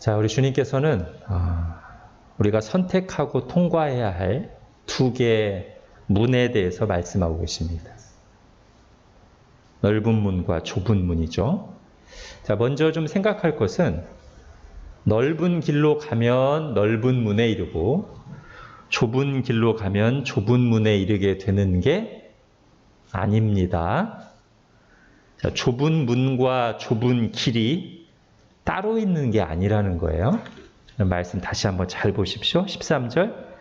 자, 우리 주님께서는 우리가 선택하고 통과해야 할 두 개의 문에 대해서 말씀하고 계십니다. 넓은 문과 좁은 문이죠. 자, 먼저 좀 생각할 것은 넓은 길로 가면 넓은 문에 이르고 좁은 길로 가면 좁은 문에 이르게 되는 게 아닙니다. 자, 좁은 문과 좁은 길이 따로 있는 게 아니라는 거예요. 말씀 다시 한번 잘 보십시오. 13절.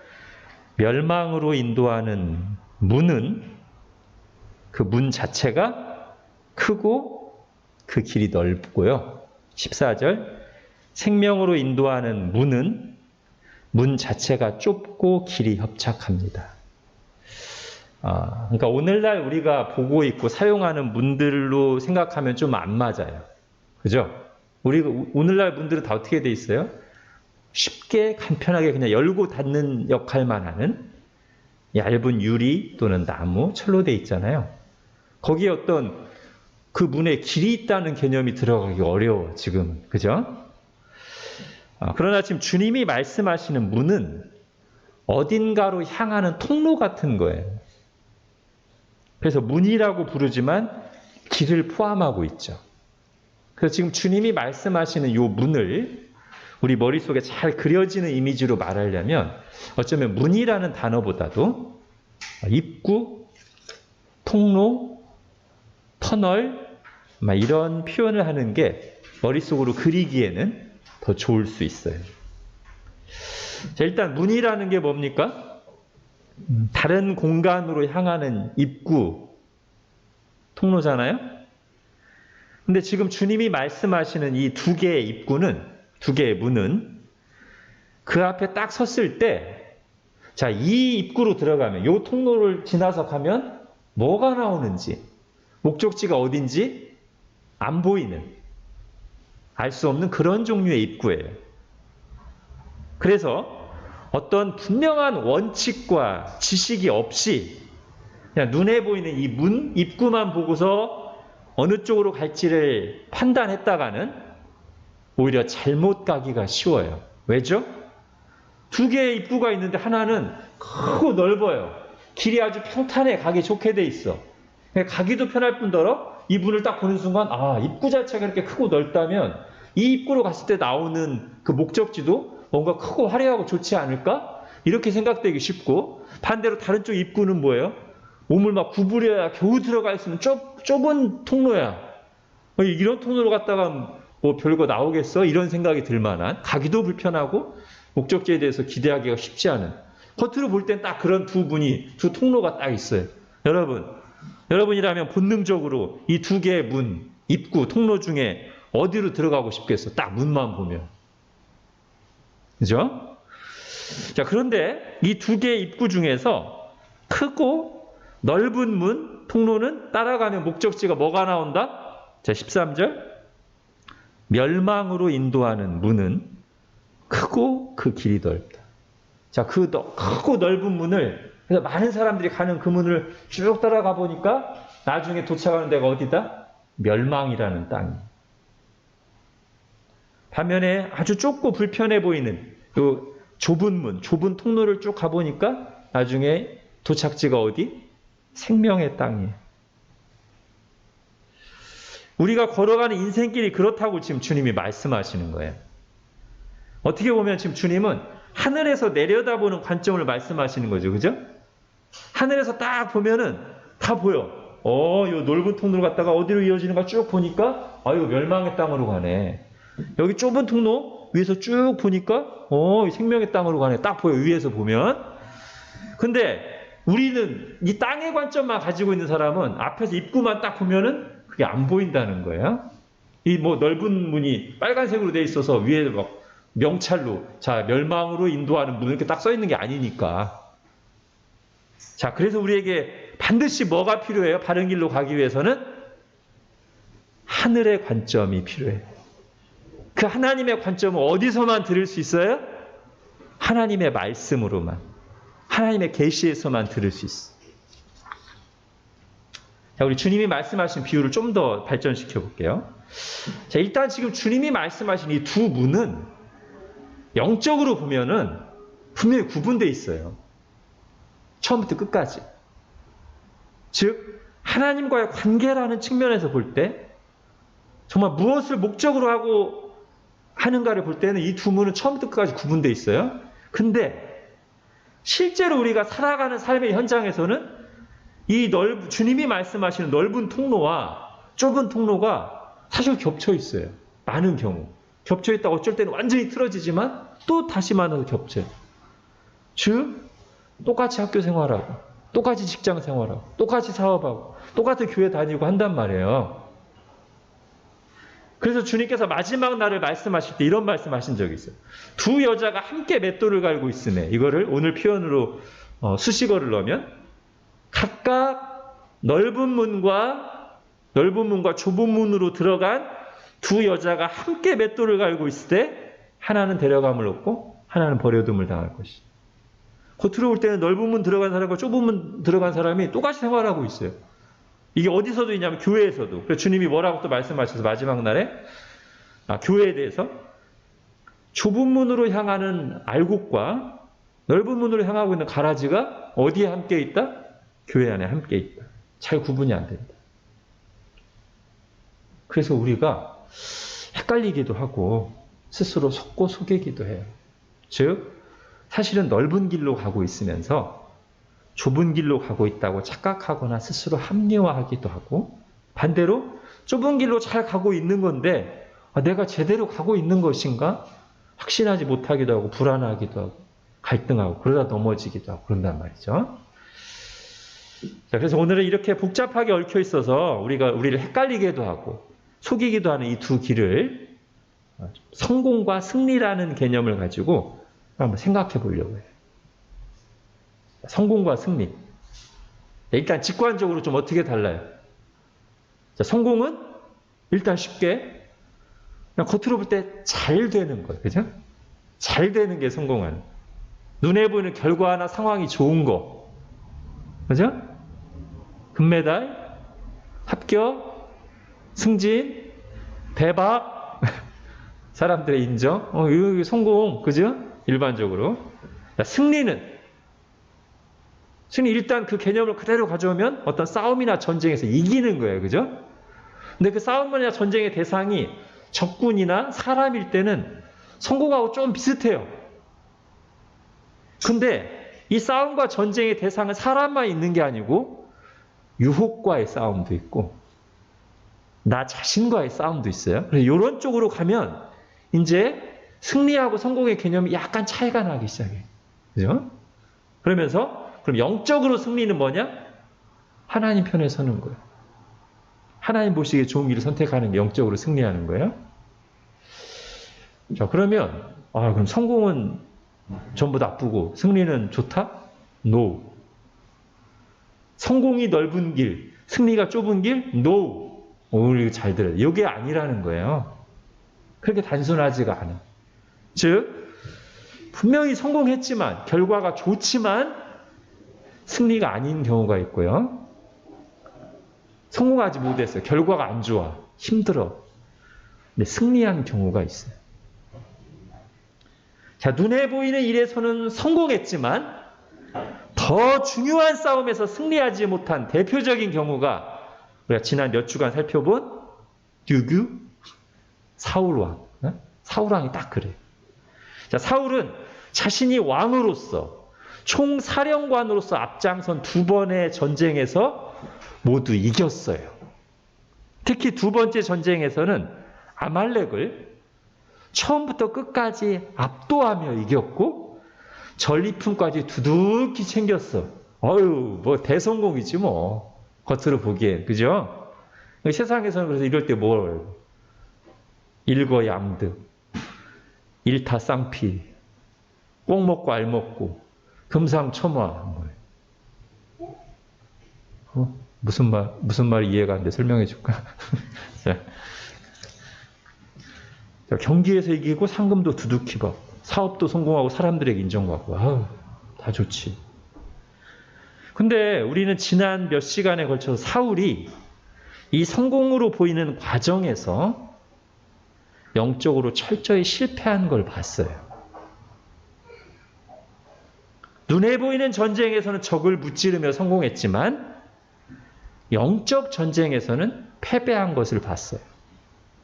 멸망으로 인도하는 문은 그 문 자체가 크고 그 길이 넓고요. 14절. 생명으로 인도하는 문은 문 자체가 좁고 길이 협착합니다. 그러니까 오늘날 우리가 보고 있고 사용하는 문들로 생각하면 좀 안 맞아요. 그죠? 오늘날 문들은 다 어떻게 돼 있어요? 쉽게 간편하게 그냥 열고 닫는 역할만 하는 얇은 유리 또는 나무, 철로 돼 있잖아요. 거기에 어떤 그 문에 길이 있다는 개념이 들어가기 어려워, 지금은. 그죠? 그러나 지금 주님이 말씀하시는 문은 어딘가로 향하는 통로 같은 거예요. 그래서 문이라고 부르지만 길을 포함하고 있죠. 그래서 지금 주님이 말씀하시는 이 문을 우리 머릿속에 잘 그려지는 이미지로 말하려면 어쩌면 문이라는 단어보다도 입구, 통로, 터널 이런 표현을 하는 게 머릿속으로 그리기에는 더 좋을 수 있어요. 자, 일단 문이라는 게 뭡니까? 다른 공간으로 향하는 입구, 통로잖아요? 근데 지금 주님이 말씀하시는 이 두 개의 입구는, 두 개의 문은 그 앞에 딱 섰을 때, 자, 이 입구로 들어가면, 이 통로를 지나서 가면 뭐가 나오는지, 목적지가 어딘지 안 보이는, 알 수 없는 그런 종류의 입구예요. 그래서 어떤 분명한 원칙과 지식이 없이 그냥 눈에 보이는 이 문, 입구만 보고서 어느 쪽으로 갈지를 판단했다가는 오히려 잘못 가기가 쉬워요. 왜죠? 두 개의 입구가 있는데 하나는 크고 넓어요. 길이 아주 평탄해 가기 좋게 돼 있어. 가기도 편할 뿐더러 이 문을 딱 보는 순간 입구 자체가 이렇게 크고 넓다면 이 입구로 갔을 때 나오는 그 목적지도 뭔가 크고 화려하고 좋지 않을까? 이렇게 생각되기 쉽고, 반대로 다른 쪽 입구는 뭐예요? 몸을 막 구부려야 겨우 들어가 있으면 좁은 통로야. 이런 통로로 갔다가 뭐 별거 나오겠어? 이런 생각이 들 만한, 가기도 불편하고 목적지에 대해서 기대하기가 쉽지 않은, 겉으로 볼 땐 딱 그런 두 통로가 딱 있어요. 여러분이라면 본능적으로 이 두 개의 문, 입구, 통로 중에 어디로 들어가고 싶겠어? 딱 문만 보면. 그죠? 자, 그런데 이 두 개의 입구 중에서 크고 넓은 문, 통로는 따라가면 목적지가 뭐가 나온다? 자, 13절. 멸망으로 인도하는 문은 크고 그 길이 넓다. 자, 그 크고 넓은 문을, 그래서 많은 사람들이 가는 그 문을 쭉 따라가 보니까 나중에 도착하는 데가 어디다? 멸망이라는 땅이. 반면에 아주 좁고 불편해 보이는 그 좁은 문, 좁은 통로를 쭉 가보니까 나중에 도착지가 어디? 생명의 땅이에요. 우리가 걸어가는 인생길이 그렇다고 지금 주님이 말씀하시는 거예요. 어떻게 보면 지금 주님은 하늘에서 내려다보는 관점을 말씀하시는 거죠. 그죠? 하늘에서 딱 보면은 다 보여. 요 넓은 통로로 갔다가 어디로 이어지는가 쭉 보니까 이거 멸망의 땅으로 가네. 여기 좁은 통로 위에서 쭉 보니까 생명의 땅으로 가네. 딱 보여, 위에서 보면. 근데 우리는 이 땅의 관점만 가지고 있는 사람은 앞에서 입구만 딱 보면은 그게 안 보인다는 거예요. 이 넓은 문이 빨간색으로 돼 있어서 위에 막 명찰로, 자, 멸망으로 인도하는 문 이렇게 딱 써 있는 게 아니니까. 자, 그래서 우리에게 반드시 뭐가 필요해요? 바른 길로 가기 위해서는 하늘의 관점이 필요해요. 그 하나님의 관점은 어디서만 들을 수 있어요? 하나님의 말씀으로만, 하나님의 계시에서만 들을 수 있어요. 자, 우리 주님이 말씀하신 비유를 좀 더 발전시켜 볼게요. 자, 일단 지금 주님이 말씀하신 이 두 문은 영적으로 보면은 분명히 구분되어 있어요. 처음부터 끝까지. 즉 하나님과의 관계라는 측면에서 볼 때 정말 무엇을 목적으로 하고 하는가를 볼 때는 이 두 문은 처음부터 끝까지 구분되어 있어요. 근데 실제로 우리가 살아가는 삶의 현장에서는 주님이 말씀하시는 넓은 통로와 좁은 통로가 사실 겹쳐 있어요. 많은 경우. 겹쳐 있다가 어쩔 때는 완전히 틀어지지만 또 다시 만나서 겹쳐요. 즉 똑같이 학교 생활하고 똑같이 직장 생활하고 똑같이 사업하고 똑같은 교회 다니고 한단 말이에요. 그래서 주님께서 마지막 날을 말씀하실 때 이런 말씀하신 적이 있어요. 두 여자가 함께 맷돌을 갈고 있으며, 이거를 오늘 표현으로 수식어를 넣으면 각각 넓은 문과 좁은 문으로 들어간 두 여자가 함께 맷돌을 갈고 있을 때 하나는 데려감을 얻고 하나는 버려둠을 당할 것이다. 겉으로 볼 때는 넓은 문 들어간 사람과 좁은 문 들어간 사람이 똑같이 생활하고 있어요. 이게 어디서도 있냐면 교회에서도. 그래서 주님이 뭐라고 또 말씀하셔서 마지막 날에 교회에 대해서 좁은 문으로 향하는 알곡과 넓은 문으로 향하고 있는 가라지가 어디에 함께 있다? 교회 안에 함께 있다. 잘 구분이 안 된다. 그래서 우리가 헷갈리기도 하고 스스로 속고 속이기도 해요. 즉 사실은 넓은 길로 가고 있으면서 좁은 길로 가고 있다고 착각하거나 스스로 합리화하기도 하고, 반대로 좁은 길로 잘 가고 있는 건데 내가 제대로 가고 있는 것인가 확신하지 못하기도 하고 불안하기도 하고 갈등하고 그러다 넘어지기도 하고 그런단 말이죠. 자, 그래서 오늘은 이렇게 복잡하게 얽혀 있어서 우리를 헷갈리게도 하고 속이기도 하는 이 두 길을 성공과 승리라는 개념을 가지고 한번 생각해 보려고 해요. 성공과 승리. 일단 직관적으로 좀 어떻게 달라요? 자, 성공은 일단 쉽게 그냥 겉으로 볼 때 잘 되는 거예요. 그죠? 잘 되는 게 성공하는. 눈에 보이는 결과나 상황이 좋은 거. 그죠? 금메달, 합격, 승진, 대박, 사람들의 인정. 이거 성공. 그죠? 일반적으로. 자, 승리 일단 그 개념을 그대로 가져오면 어떤 싸움이나 전쟁에서 이기는 거예요. 그죠? 근데 그 싸움이나 전쟁의 대상이 적군이나 사람일 때는 성공하고 좀 비슷해요. 근데 이 싸움과 전쟁의 대상은 사람만 있는 게 아니고 유혹과의 싸움도 있고 나 자신과의 싸움도 있어요. 그래서 이런 쪽으로 가면 이제 승리하고 성공의 개념이 약간 차이가 나기 시작해요. 그죠? 그러면서 그럼 영적으로 승리는 뭐냐? 하나님 편에 서는 거예요. 하나님 보시기에 좋은 길을 선택하는 게 영적으로 승리하는 거예요. 자, 그러면 그럼 성공은 전부 나쁘고 승리는 좋다? No. 성공이 넓은 길, 승리가 좁은 길? No. 오늘 이거 잘 들어요. 이게 아니라는 거예요. 그렇게 단순하지가 않아. 즉 분명히 성공했지만 결과가 좋지만 승리가 아닌 경우가 있고요. 성공하지 못했어요. 결과가 안 좋아. 힘들어. 근데 승리한 경우가 있어요. 자, 눈에 보이는 일에서는 성공했지만 더 중요한 싸움에서 승리하지 못한 대표적인 경우가 우리가 지난 몇 주간 살펴본 듀규 사울왕. 사울왕이 딱 그래요. 자, 사울은 자신이 왕으로서 총사령관으로서 앞장선 두 번의 전쟁에서 모두 이겼어요. 특히 두 번째 전쟁에서는 아말렉을 처음부터 끝까지 압도하며 이겼고 전리품까지 두둑히 챙겼어. 뭐 대성공이지 뭐. 겉으로 보기엔. 그죠? 세상에서는 그래서 이럴 때 뭘 일거양득, 일타쌍피, 꼭 먹고 알 먹고 금상첨화. 무슨 말 이해가 안 돼? 설명해 줄까? 자, 경기에서 이기고 상금도 두둑히 받고 사업도 성공하고 사람들에게 인정받고 다 좋지. 근데 우리는 지난 몇 시간에 걸쳐서 사울이 이 성공으로 보이는 과정에서 영적으로 철저히 실패한 걸 봤어요. 눈에 보이는 전쟁에서는 적을 무찌르며 성공했지만 영적 전쟁에서는 패배한 것을 봤어요.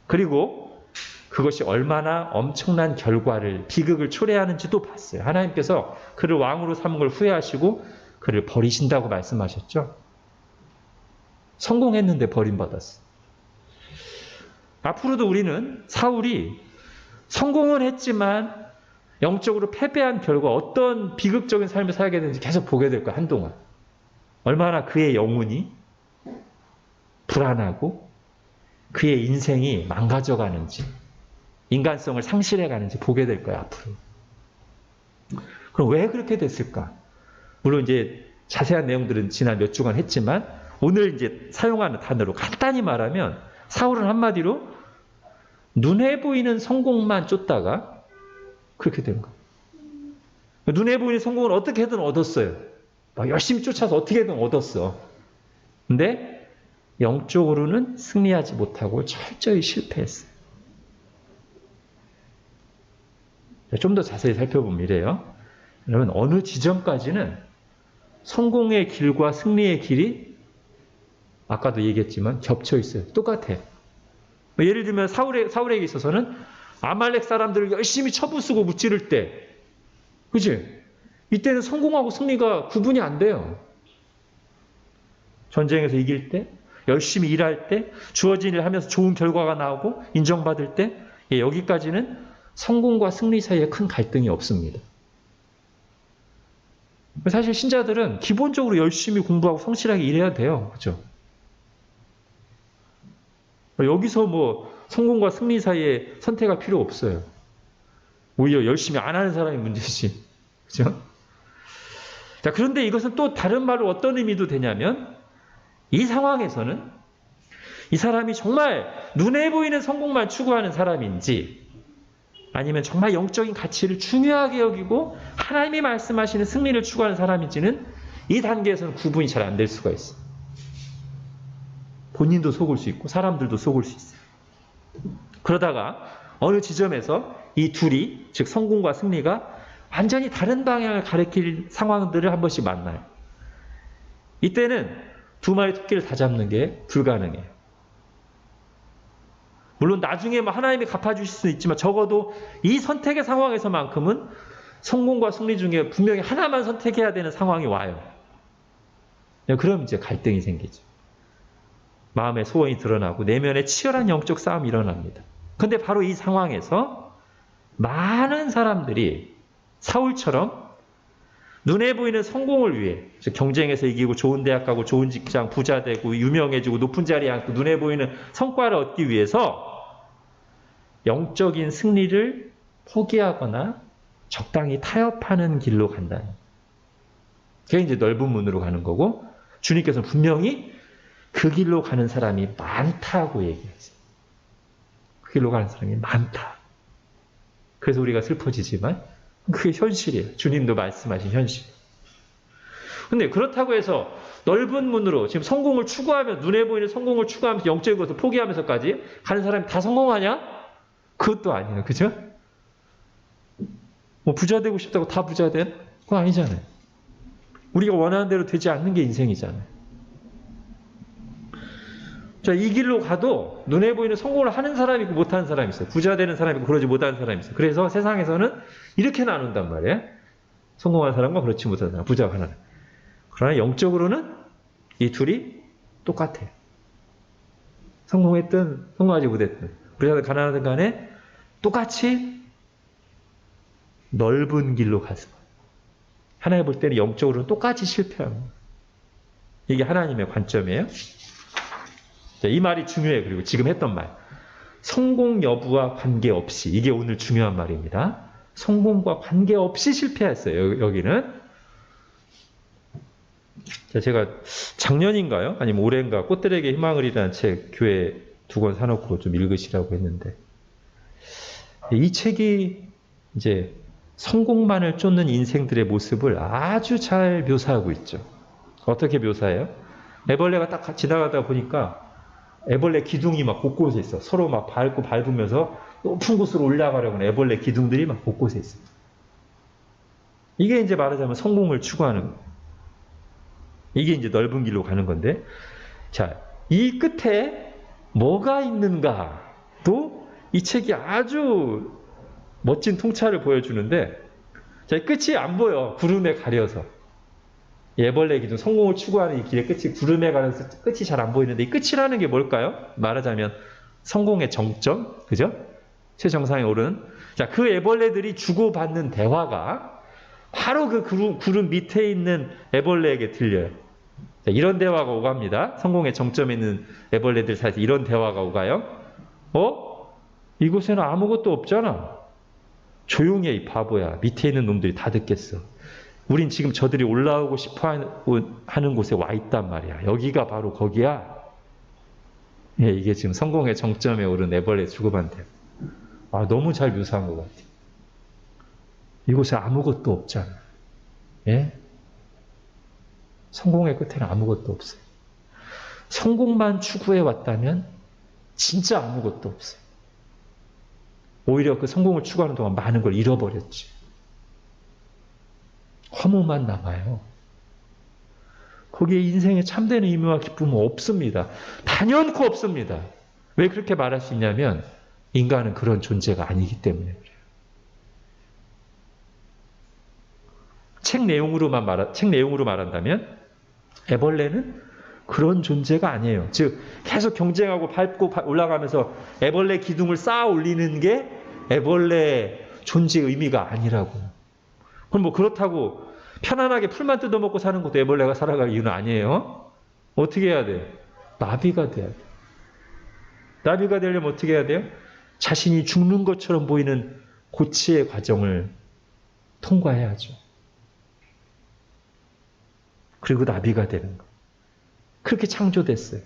그리고 그것이 얼마나 엄청난 결과를, 비극을 초래하는지도 봤어요. 하나님께서 그를 왕으로 삼은 걸 후회하시고 그를 버리신다고 말씀하셨죠. 성공했는데 버림받았어. 앞으로도 우리는 사울이 성공을 했지만 영적으로 패배한 결과 어떤 비극적인 삶을 살게 되는지 계속 보게 될 거야, 한동안. 얼마나 그의 영혼이 불안하고 그의 인생이 망가져가는지, 인간성을 상실해가는지 보게 될 거야, 앞으로. 그럼 왜 그렇게 됐을까? 물론 이제 자세한 내용들은 지난 몇 주간 했지만 오늘 이제 사용하는 단어로 간단히 말하면 사울은 한마디로 눈에 보이는 성공만 쫓다가 그렇게 된 거예요. 눈에 보이는 성공을 어떻게든 얻었어요. 막 열심히 쫓아서 어떻게든 얻었어. 근데 영적으로는 승리하지 못하고 철저히 실패했어요. 좀 더 자세히 살펴보면 이래요. 여러분, 어느 지점까지는 성공의 길과 승리의 길이 아까도 얘기했지만 겹쳐 있어요. 똑같아요. 예를 들면 사울에게 있어서는 아말렉 사람들을 열심히 쳐부수고 무찌를 때, 그치? 이때는 성공하고 승리가 구분이 안 돼요. 전쟁에서 이길 때, 열심히 일할 때, 주어진 일을 하면서 좋은 결과가 나오고 인정받을 때, 여기까지는 성공과 승리 사이에 큰 갈등이 없습니다. 사실 신자들은 기본적으로 열심히 공부하고 성실하게 일해야 돼요. 그죠? 여기서 뭐 성공과 승리 사이에 선택할 필요 없어요. 오히려 열심히 안 하는 사람이 문제지. 그죠? 자, 그런데 이것은 또 다른 말로 어떤 의미도 되냐면, 이 상황에서는 이 사람이 정말 눈에 보이는 성공만 추구하는 사람인지, 아니면 정말 영적인 가치를 중요하게 여기고 하나님이 말씀하시는 승리를 추구하는 사람인지는 이 단계에서는 구분이 잘 안 될 수가 있어요. 본인도 속을 수 있고 사람들도 속을 수 있어요. 그러다가 어느 지점에서 이 둘이, 즉 성공과 승리가 완전히 다른 방향을 가리킬 상황들을 한 번씩 만나요. 이때는 두 마리 토끼를 다 잡는 게 불가능해요. 물론 나중에 하나님이 갚아주실 수는 있지만 적어도 이 선택의 상황에서만큼은 성공과 승리 중에 분명히 하나만 선택해야 되는 상황이 와요. 그럼 이제 갈등이 생기죠. 마음의 소원이 드러나고 내면에 치열한 영적 싸움이 일어납니다. 근데 바로 이 상황에서 많은 사람들이 사울처럼 눈에 보이는 성공을 위해, 즉 경쟁에서 이기고 좋은 대학 가고 좋은 직장, 부자 되고 유명해지고 높은 자리에 앉고 눈에 보이는 성과를 얻기 위해서 영적인 승리를 포기하거나 적당히 타협하는 길로 간다는, 그게 이제 넓은 문으로 가는 거고, 주님께서는 분명히 그 길로 가는 사람이 많다고 얘기하세요. 그 길로 가는 사람이 많다. 그래서 우리가 슬퍼지지만 그게 현실이에요. 주님도 말씀하신 현실. 근데 그렇다고 해서 넓은 문으로 지금 성공을 추구하며, 눈에 보이는 성공을 추구하면서 영적인 것을 포기하면서까지 가는 사람이 다 성공하냐? 그것도 아니에요. 그죠? 뭐 부자 되고 싶다고 다 부자 된? 그거 아니잖아요. 우리가 원하는 대로 되지 않는 게 인생이잖아요. 자, 이 길로 가도 눈에 보이는 성공을 하는 사람이 있고 못하는 사람이 있어요. 부자 되는 사람이 있고 그러지 못하는 사람이 있어요. 그래서 세상에서는 이렇게 나눈단 말이에요. 성공한 사람과 그렇지 못한 사람, 부자가 하나. 그러나 영적으로는 이 둘이 똑같아요. 성공했든 성공하지 못했든, 부자든 가난하든 간에 똑같이 넓은 길로 가서 하나님 볼 때는 영적으로는 똑같이 실패하는 거예요. 이게 하나님의 관점이에요. 자, 이 말이 중요해요. 그리고 지금 했던 말. 성공 여부와 관계없이, 이게 오늘 중요한 말입니다. 성공과 관계없이 실패했어요. 여기는. 자, 제가 작년인가요? 아니면 올해인가 꽃들에게 희망을이라는 책 교회에 2권 사놓고 좀 읽으시라고 했는데, 이 책이 이제 성공만을 쫓는 인생들의 모습을 아주 잘 묘사하고 있죠. 어떻게 묘사해요? 애벌레가 딱 지나가다 보니까 애벌레 기둥이 막 곳곳에 있어. 서로 막 밟으면서 높은 곳으로 올라가려고 하는 애벌레 기둥들이 막 곳곳에 있어. 이게 이제 말하자면 성공을 추구하는 거예요. 이게 이제 넓은 길로 가는 건데, 자, 이 끝에 뭐가 있는가도 이 책이 아주 멋진 통찰을 보여주는데, 자, 끝이 안 보여. 구름에 가려서. 애벌레 기둥, 성공을 추구하는 이 길의 끝이 구름에 가려서 끝이 잘 안 보이는데, 이 끝이라는 게 뭘까요? 말하자면 성공의 정점, 그죠? 최정상에 오른. 자, 그 애벌레들이 주고받는 대화가 바로 그 구름 밑에 있는 애벌레에게 들려요. 자, 이런 대화가 오갑니다. 성공의 정점에 있는 애벌레들 사이에서 이런 대화가 오가요. 이곳에는 아무것도 없잖아. 조용히 해, 이 바보야. 밑에 있는 놈들이 다 듣겠어. 우린 지금 저들이 올라오고 싶어 하는 곳에 와 있단 말이야. 여기가 바로 거기야. 예, 이게 지금 성공의 정점에 오른 애벌레 주고받는 대화. 너무 잘 묘사한 것 같아. 이곳에 아무것도 없잖아. 예? 성공의 끝에는 아무것도 없어요. 성공만 추구해 왔다면 진짜 아무것도 없어요. 오히려 그 성공을 추구하는 동안 많은 걸 잃어버렸지. 허무만 남아요. 거기에 인생의 참된 의미와 기쁨은 없습니다. 단연코 없습니다. 왜 그렇게 말할 수 있냐면 인간은 그런 존재가 아니기 때문에 그래요. 책 내용으로 말한다면 애벌레는 그런 존재가 아니에요. 즉 계속 경쟁하고 밟고 올라가면서 애벌레 기둥을 쌓아 올리는 게 애벌레 존재의 의미가 아니라고. 그럼 뭐 그렇다고 편안하게 풀만 뜯어먹고 사는 것도 애벌레가 살아갈 이유는 아니에요. 어떻게 해야 돼요? 나비가 돼야 돼요. 나비가 되려면 어떻게 해야 돼요? 자신이 죽는 것처럼 보이는 고치의 과정을 통과해야죠. 그리고 나비가 되는 거. 그렇게 창조됐어요.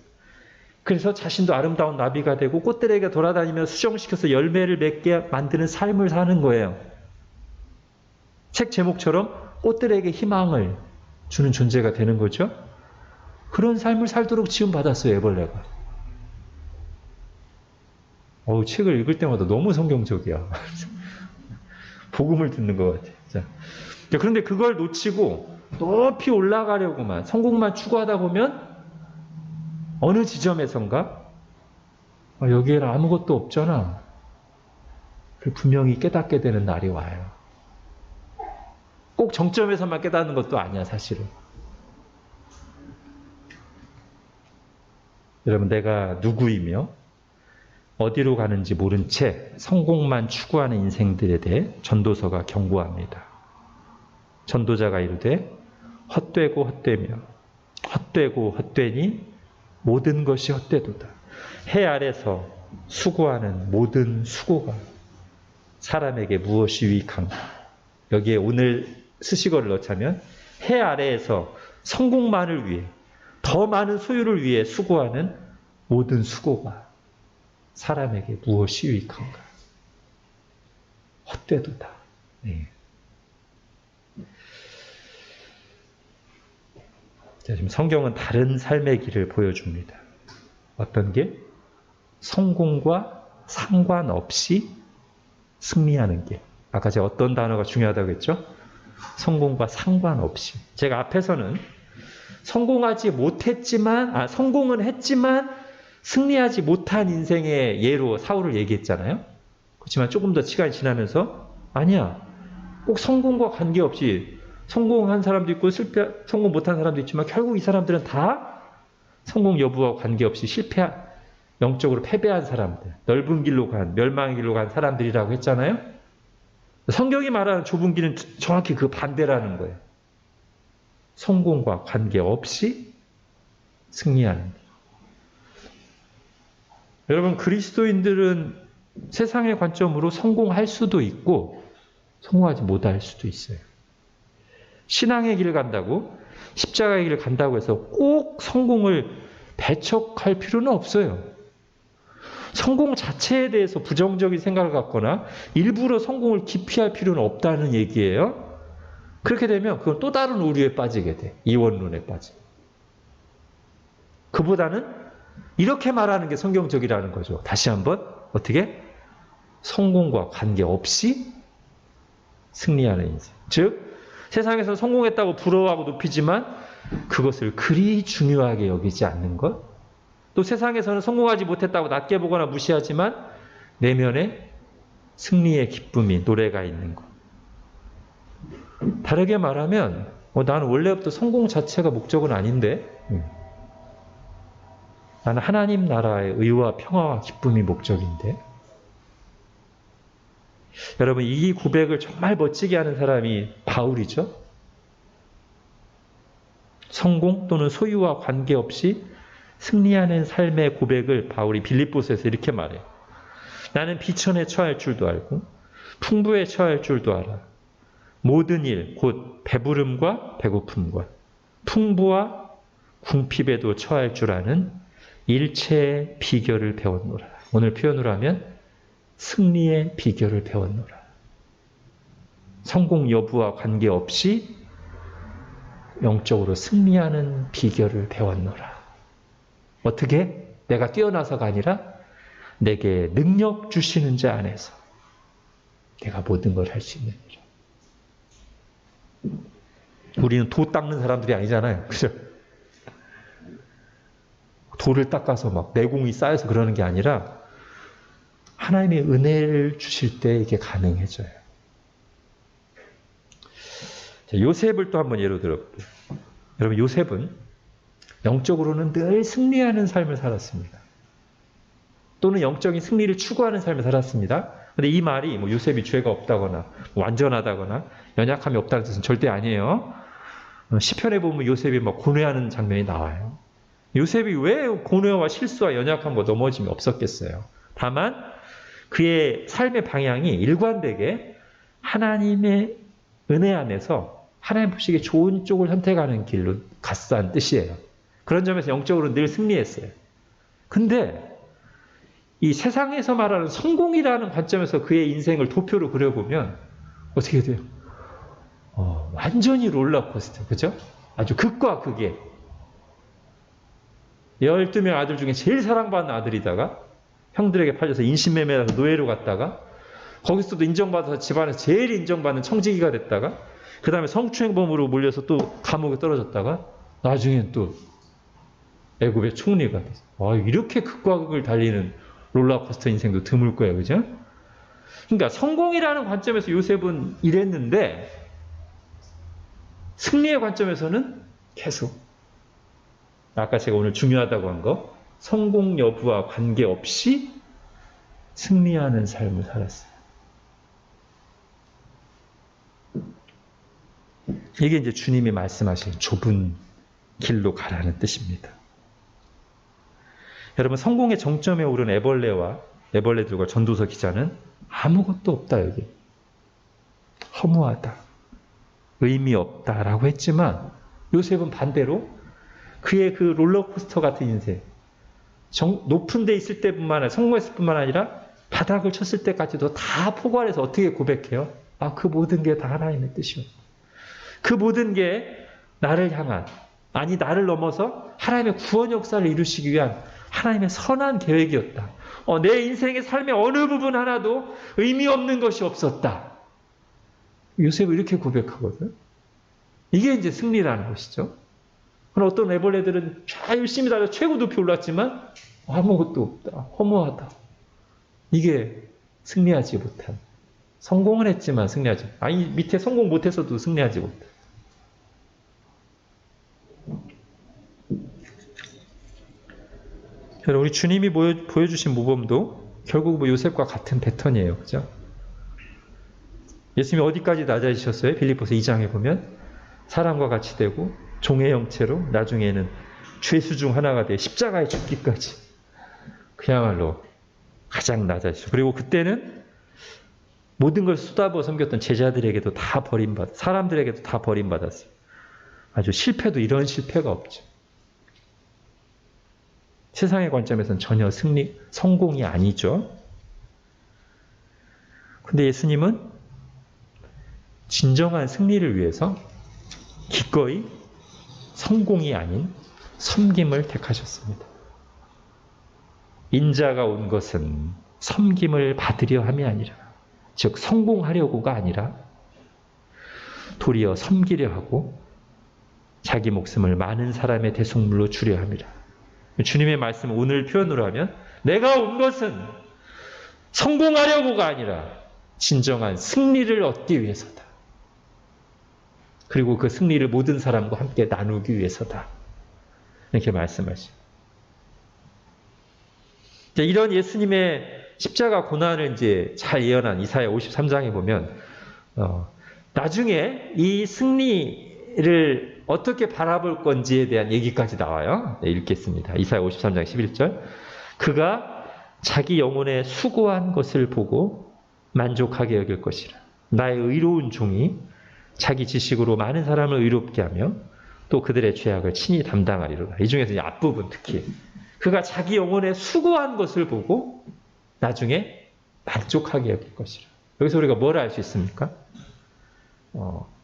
그래서 자신도 아름다운 나비가 되고 꽃들에게 돌아다니며 수정시켜서 열매를 맺게 만드는 삶을 사는 거예요. 책 제목처럼 꽃들에게 희망을 주는 존재가 되는 거죠. 그런 삶을 살도록 지음받았어요, 애벌레가. 책을 읽을 때마다 너무 성경적이야. 복음을 듣는 것 같아. 자, 그런데 그걸 놓치고 높이 올라가려고만, 성공만 추구하다 보면 어느 지점에선가 여기에는 아무것도 없잖아. 분명히 깨닫게 되는 날이 와요. 꼭 정점에서만 깨닫는 것도 아니야, 사실은. 여러분, 내가 누구이며 어디로 가는지 모른 채 성공만 추구하는 인생들에 대해 전도서가 경고합니다. 전도자가 이르되 헛되고 헛되며 헛되고 헛되니 모든 것이 헛되도다. 해 아래서 수고하는 모든 수고가 사람에게 무엇이 유익한가. 여기에 오늘 수식어를 넣자면 해 아래에서 성공만을 위해 더 많은 소유를 위해 수고하는 모든 수고가 사람에게 무엇이 유익한가. 헛되도다. 네. 자, 지금 성경은 다른 삶의 길을 보여줍니다. 어떤 길? 성공과 상관없이 승리하는 길. 아까 제가 어떤 단어가 중요하다고 했죠? 성공과 상관없이. 제가 앞에서는 성공은 했지만 승리하지 못한 인생의 예로 사울을 얘기했잖아요. 그렇지만 조금 더 시간이 지나면서 아니야. 꼭 성공과 관계없이 성공한 사람도 있고 성공 못한 사람도 있지만 결국 이 사람들은 다 성공 여부와 관계없이 영적으로 패배한 사람들, 넓은 길로 간, 멸망의 길로 간 사람들이라고 했잖아요. 성경이 말하는 좁은 길은 정확히 그 반대라는 거예요. 성공과 관계없이 승리하는 길. 여러분, 그리스도인들은 세상의 관점으로 성공할 수도 있고 성공하지 못할 수도 있어요. 신앙의 길을 간다고, 십자가의 길을 간다고 해서 꼭 성공을 배척할 필요는 없어요. 성공 자체에 대해서 부정적인 생각을 갖거나 일부러 성공을 기피할 필요는 없다는 얘기예요. 그렇게 되면 그건 또 다른 오류에 빠지게 돼. 이원론에 빠져. 그보다는 이렇게 말하는 게 성경적이라는 거죠. 다시 한번 어떻게? 성공과 관계없이 승리하는 인생. 즉 세상에서 성공했다고 부러워하고 높이지만 그것을 그리 중요하게 여기지 않는 것. 또 세상에서는 성공하지 못했다고 낮게 보거나 무시하지만 내면에 승리의 기쁨이 노래가 있는 것. 다르게 말하면 나는 원래부터 성공 자체가 목적은 아닌데 나는 하나님 나라의 의와 평화와 기쁨이 목적인데. 여러분, 이 고백을 정말 멋지게 하는 사람이 바울이죠. 성공 또는 소유와 관계없이 승리하는 삶의 고백을 바울이 빌립보서에서 이렇게 말해요. 나는 비천에 처할 줄도 알고 풍부에 처할 줄도 알아. 모든 일, 곧 배부름과 배고픔과 풍부와 궁핍에도 처할 줄 아는 일체의 비결을 배웠노라. 오늘 표현으로 하면 승리의 비결을 배웠노라. 성공 여부와 관계없이 영적으로 승리하는 비결을 배웠노라. 어떻게? 내가 뛰어나서가 아니라 내게 능력 주시는 자 안에서 내가 모든 걸 할 수 있는 일. 우리는 도 닦는 사람들이 아니잖아요. 그죠? 돌을 닦아서 막 내공이 쌓여서 그러는 게 아니라 하나님의 은혜를 주실 때 이게 가능해져요. 자, 요셉을 또 한번 예로 들어볼게요. 여러분, 요셉은 영적으로는 늘 승리하는 삶을 살았습니다. 또는 영적인 승리를 추구하는 삶을 살았습니다. 근데 이 말이 요셉이 죄가 없다거나 완전하다거나 연약함이 없다는 뜻은 절대 아니에요. 시편에 보면 요셉이 막 고뇌하는 장면이 나와요. 요셉이 왜 고뇌와 실수와 연약함과 넘어짐이 없었겠어요. 다만 그의 삶의 방향이 일관되게 하나님의 은혜 안에서 하나님 보시기에 좋은 쪽을 선택하는 길로 갔다는 뜻이에요. 그런 점에서 영적으로 늘 승리했어요. 근데 이 세상에서 말하는 성공이라는 관점에서 그의 인생을 도표로 그려보면 어떻게 돼요? 완전히 롤러코스터, 그죠? 아주 극과 극에 12명 아들 중에 제일 사랑받는 아들이다가 형들에게 팔려서 인신매매해서 노예로 갔다가 거기서도 인정받아서 집안에서 제일 인정받는 청지기가 됐다가 그 다음에 성추행범으로 몰려서 또 감옥에 떨어졌다가 나중엔 또 애굽의 총리가 됐어요. 이렇게 극과 극을 달리는 롤러코스터 인생도 드물 거예요. 그죠? 그러니까 성공이라는 관점에서 요셉은 이랬는데 승리의 관점에서는 계속 아까 제가 오늘 중요하다고 한 거 성공 여부와 관계없이 승리하는 삶을 살았어요. 이게 이제 주님이 말씀하신 좁은 길로 가라는 뜻입니다. 여러분, 성공의 정점에 오른 애벌레들과 전도서 기자는 아무것도 없다, 여기. 허무하다. 의미 없다라고 했지만 요셉은 반대로 그의 그 롤러코스터 같은 인생, 높은 데 있을 때뿐만 아니라 성공했을 뿐만 아니라 바닥을 쳤을 때까지도 다 포괄해서 어떻게 고백해요? 그 모든 게 다 하나님의 뜻이었다. 그 모든 게 나를 향한, 아니 나를 넘어서 하나님의 구원 역사를 이루시기 위한 하나님의 선한 계획이었다. 내 인생의 삶의 어느 부분 하나도 의미 없는 것이 없었다. 요셉은 이렇게 고백하거든. 이게 이제 승리라는 것이죠. 그럼 어떤 애벌레들은 잘 열심히 달려 최고 높이 올랐지만 아무것도 없다. 허무하다. 이게 승리하지 못한. 성공을 했지만 승리하지 못한. 아니 밑에 성공 못해서도 승리하지 못한. 여러분, 우리 주님이 보여주신 모범도 결국 요셉과 같은 패턴이에요. 그죠? 예수님이 어디까지 낮아지셨어요? 빌립보서 2장에 보면 사람과 같이 되고 종의 형체로 나중에는 죄수 중 하나가 돼 십자가에 죽기까지 그야말로 가장 낮아지죠. 그리고 그때는 모든 걸 쏟아부어 섬겼던 제자들에게도 다 버림받았어요. 사람들에게도 다 버림받았어요. 아주 실패도 이런 실패가 없죠. 세상의 관점에서는 전혀 성공이 아니죠. 근데 예수님은 진정한 승리를 위해서 기꺼이 성공이 아닌 섬김을 택하셨습니다. 인자가 온 것은 섬김을 받으려 함이 아니라, 즉 성공하려고가 아니라 도리어 섬기려 하고 자기 목숨을 많은 사람의 대속물로 주려 합니다. 주님의 말씀을 오늘 표현으로 하면 내가 온 것은 성공하려고가 아니라 진정한 승리를 얻기 위해서다. 그리고 그 승리를 모든 사람과 함께 나누기 위해서다. 이렇게 말씀하시죠. 이런 예수님의 십자가 고난을 이제 잘 예언한 이사야 53장에 보면 나중에 이 승리를 어떻게 바라볼 건지에 대한 얘기까지 나와요. 네, 읽겠습니다. 이사야 53장 11절. 그가 자기 영혼의 수고한 것을 보고 만족하게 여길 것이라. 나의 의로운 종이 자기 지식으로 많은 사람을 의롭게 하며 또 그들의 죄악을 친히 담당하리로다. 이 중에서 앞부분 특히 그가 자기 영혼의 수고한 것을 보고 나중에 만족하게 여길 것이라. 여기서 우리가 뭘 알 수 있습니까?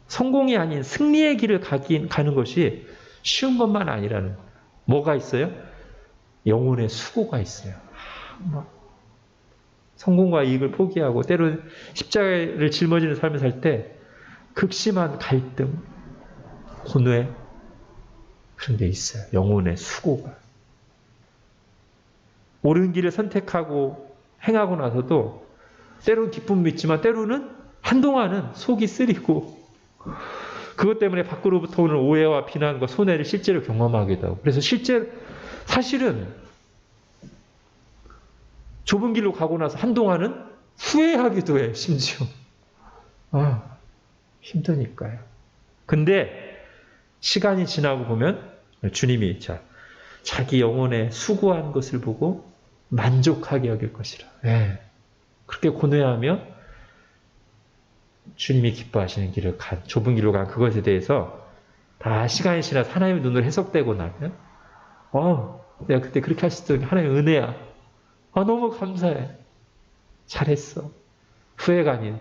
성공이 아닌 승리의 길을 가는 것이 쉬운 것만 아니라는 뭐가 있어요? 영혼의 수고가 있어요. 성공과 이익을 포기하고 때로는 십자가를 짊어지는 삶을 살 때 극심한 갈등, 고뇌 그런 게 있어요. 영혼의 수고가. 옳은 길을 선택하고 행하고 나서도 때로는 기쁨이 있지만 때로는 한동안은 속이 쓰리고 그것 때문에 밖으로부터 오는 오해와 비난과 손해를 실제로 경험하기도 하고 그래서 사실은 좁은 길로 가고 나서 한동안은 후회하기도 해, 심지어. 힘드니까요. 근데 시간이 지나고 보면 주님이 자기 영혼에 수고한 것을 보고 만족하게 여길 것이라. 네. 그렇게 고뇌하며 주님이 기뻐하시는 길을 좁은 길로 간 그것에 대해서 다 시간이 지나서 하나님의 눈으로 해석되고 나면 내가 그때 그렇게 하셨던 게 하나님의 은혜야. 너무 감사해. 잘했어. 후회가 아닌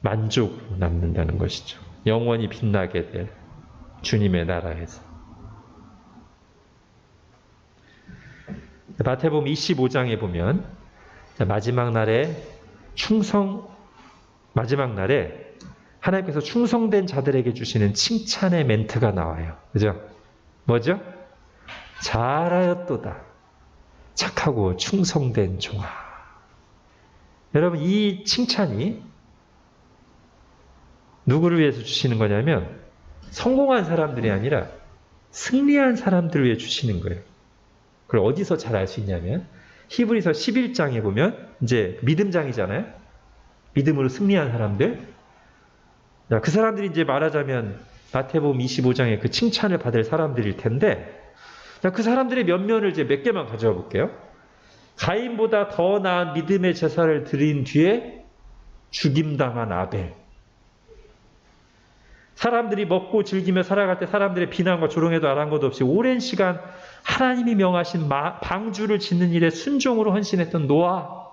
만족으로 남는다는 것이죠. 영원히 빛나게 될 주님의 나라에서. 마태복음 25장에 보면 마지막 날에 하나님께서 충성된 자들에게 주시는 칭찬의 멘트가 나와요. 그죠? 뭐죠? 잘하였도다. 착하고 충성된 종아. 여러분, 이 칭찬이 누구를 위해서 주시는 거냐면 성공한 사람들이 아니라 승리한 사람들을 위해 주시는 거예요. 그걸 어디서 잘 알 수 있냐면 히브리서 11장에 보면 이제 믿음장이잖아요. 믿음으로 승리한 사람들. 그 사람들이 이제 말하자면 마태복음 25장에 그 칭찬을 받을 사람들일 텐데 그 사람들의 면면을 이제 몇 개만 가져와 볼게요. 가인보다 더 나은 믿음의 제사를 드린 뒤에 죽임당한 아벨. 사람들이 먹고 즐기며 살아갈 때 사람들의 비난과 조롱에도 아랑곳 없이 오랜 시간 하나님이 명하신 방주를 짓는 일에 순종으로 헌신했던 노아.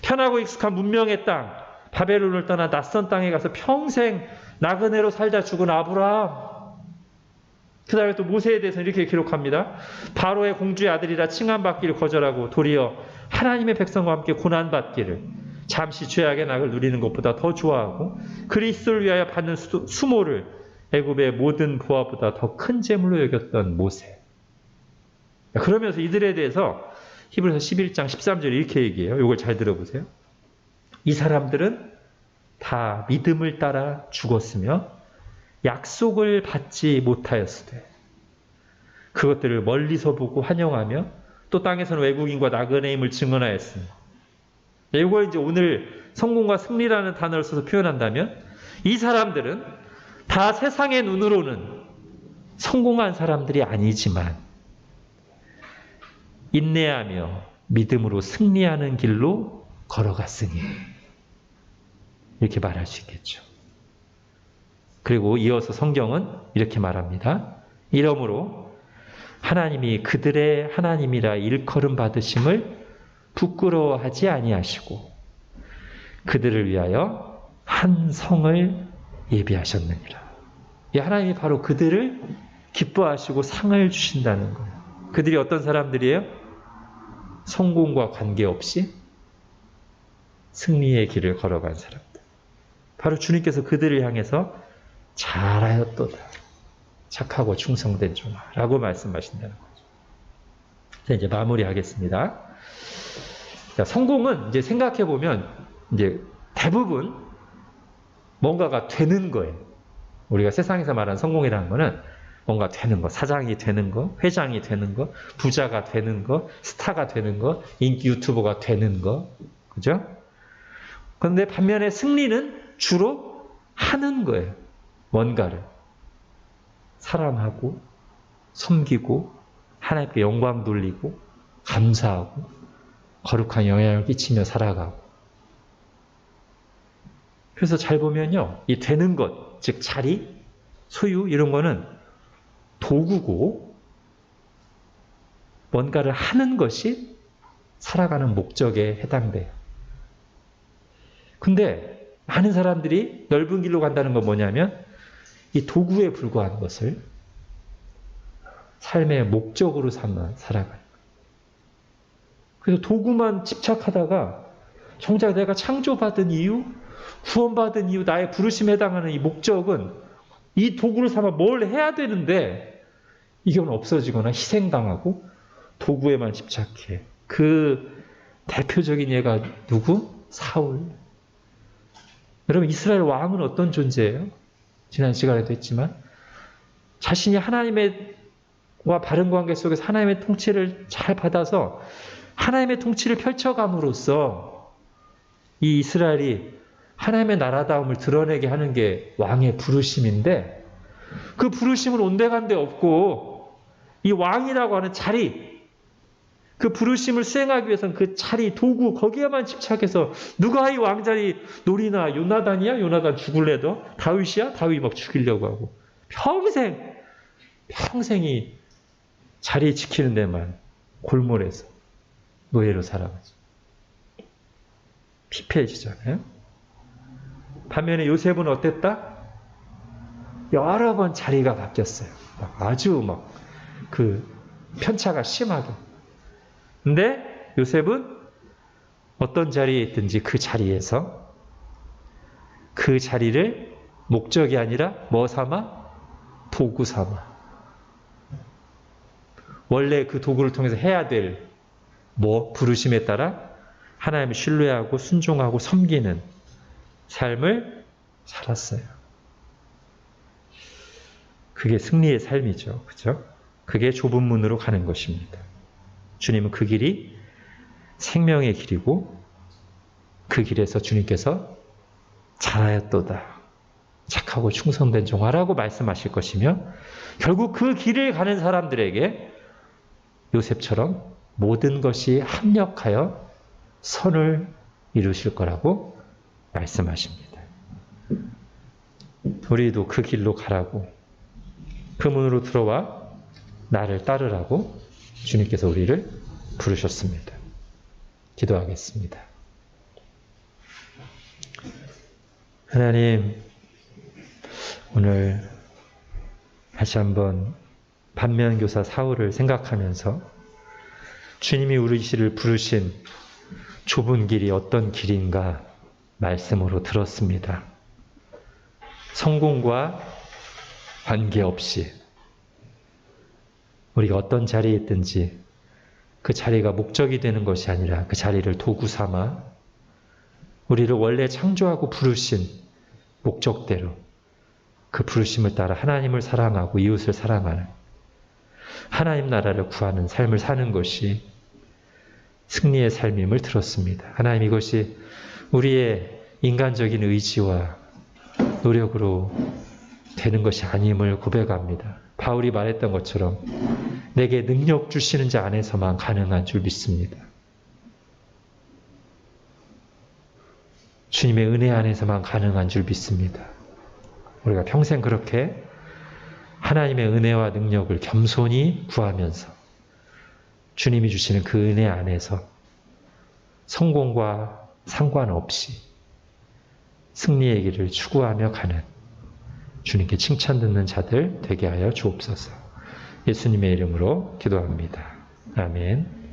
편하고 익숙한 문명의 땅, 바벨론을 떠나 낯선 땅에 가서 평생 나그네로 살다 죽은 아브라함. 그 다음에 또 모세에 대해서 이렇게 기록합니다. 바로의 공주의 아들이라 칭함받기를 거절하고 도리어 하나님의 백성과 함께 고난받기를 잠시 죄악의 낙을 누리는 것보다 더 좋아하고 그리스도를 위하여 받는 수모를 애굽의 모든 보화보다 더 큰 재물로 여겼던 모세. 그러면서 이들에 대해서 히브리서 11장 13절에 이렇게 얘기해요. 이걸 잘 들어보세요. 이 사람들은 다 믿음을 따라 죽었으며 약속을 받지 못하였으되 그것들을 멀리서 보고 환영하며 또 땅에서는 외국인과 나그네임을 증언하였으니 이걸 이제 오늘 성공과 승리라는 단어를 써서 표현한다면 이 사람들은 다 세상의 눈으로는 성공한 사람들이 아니지만 인내하며 믿음으로 승리하는 길로 걸어갔으니 이렇게 말할 수 있겠죠. 그리고 이어서 성경은 이렇게 말합니다. 이러므로 하나님이 그들의 하나님이라 일컬음 받으심을 부끄러워하지 아니하시고 그들을 위하여 한 성을 예비하셨느니라. 이 하나님이 바로 그들을 기뻐하시고 상을 주신다는 거예요. 그들이 어떤 사람들이에요? 성공과 관계없이 승리의 길을 걸어간 사람들. 바로 주님께서 그들을 향해서 잘하였도다. 착하고 충성된 종아라고 말씀하신다는 거죠. 자, 이제 마무리하겠습니다. 자, 성공은 이제 생각해 보면 이제 대부분 뭔가가 되는 거예요. 우리가 세상에서 말하는 성공이라는 거는 뭔가 되는 거, 사장이 되는 거, 회장이 되는 거, 부자가 되는 거, 스타가 되는 거, 인기 유튜버가 되는 거, 그죠? 그런데 반면에 승리는 주로 하는 거예요. 뭔가를 사랑하고 섬기고 하나님께 영광 돌리고 감사하고 거룩한 영향을 끼치며 살아가고. 그래서 잘 보면요, 이 되는 것, 즉 자리, 소유 이런 거는 도구고 뭔가를 하는 것이 살아가는 목적에 해당돼요. 근데 많은 사람들이 넓은 길로 간다는 건 뭐냐면 이 도구에 불과한 것을 삶의 목적으로 삼아 살아가는 거예요. 그래서 도구만 집착하다가 정작 내가 창조받은 이유, 구원받은 이유, 나의 부르심에 해당하는 이 목적은 이 도구를 삼아 뭘 해야 되는데 이건 없어지거나 희생당하고 도구에만 집착해. 그 대표적인 예가 누구? 사울. 여러분, 이스라엘 왕은 어떤 존재예요? 지난 시간에도 했지만 자신이 하나님과 바른 관계 속에서 하나님의 통치를 잘 받아서 하나님의 통치를 펼쳐감으로써 이 이스라엘이 하나님의 나라다움을 드러내게 하는 게 왕의 부르심인데 그 부르심을 온데간데 없고 이 왕이라고 하는 자리, 그 부르심을 수행하기 위해서는 그 자리, 도구 거기에만 집착해서 누가 이 왕자리 노리나? 요나단이야? 요나단 죽을래도? 다윗이야? 다윗 막 죽이려고 하고 평생이 자리 지키는 데만 골몰해서 노예로 살아가죠. 피폐해지잖아요. 반면에 요셉은 어땠다? 여러 번 자리가 바뀌었어요. 아주 그 편차가 심하게. 근데 요셉은 어떤 자리에 있든지 그 자리에서 그 자리를 목적이 아니라 뭐 삼아? 도구 삼아. 원래 그 도구를 통해서 해야 될 부르심에 따라 하나님을 신뢰하고 순종하고 섬기는 삶을 살았어요. 그게 승리의 삶이죠. 그죠? 그게 좁은 문으로 가는 것입니다. 주님은 그 길이 생명의 길이고 그 길에서 주님께서 잘하였도다. 착하고 충성된 종아라고 말씀하실 것이며 결국 그 길을 가는 사람들에게 요셉처럼 모든 것이 합력하여 선을 이루실 거라고 말씀하십니다. 우리도 그 길로 가라고, 그 문으로 들어와 나를 따르라고 주님께서 우리를 부르셨습니다. 기도하겠습니다. 하나님, 오늘 다시 한번 반면교사 사울을 생각하면서 주님이 우리를 부르신 좁은 길이 어떤 길인가 말씀으로 들었습니다. 성공과 관계없이 우리가 어떤 자리에 있든지 그 자리가 목적이 되는 것이 아니라 그 자리를 도구 삼아 우리를 원래 창조하고 부르신 목적대로 그 부르심을 따라 하나님을 사랑하고 이웃을 사랑하는 하나님 나라를 구하는 삶을 사는 것이 승리의 삶임을 들었습니다. 하나님, 이것이 우리의 인간적인 의지와 노력으로 되는 것이 아님을 고백합니다. 바울이 말했던 것처럼 내게 능력 주시는 자 안에서만 가능한 줄 믿습니다. 주님의 은혜 안에서만 가능한 줄 믿습니다. 우리가 평생 그렇게 하나님의 은혜와 능력을 겸손히 구하면서 주님이 주시는 그 은혜 안에서 성공과 상관없이 승리의 길을 추구하며 가는 주님께 칭찬 듣는 자들 되게 하여 주옵소서. 예수님의 이름으로 기도합니다. 아멘.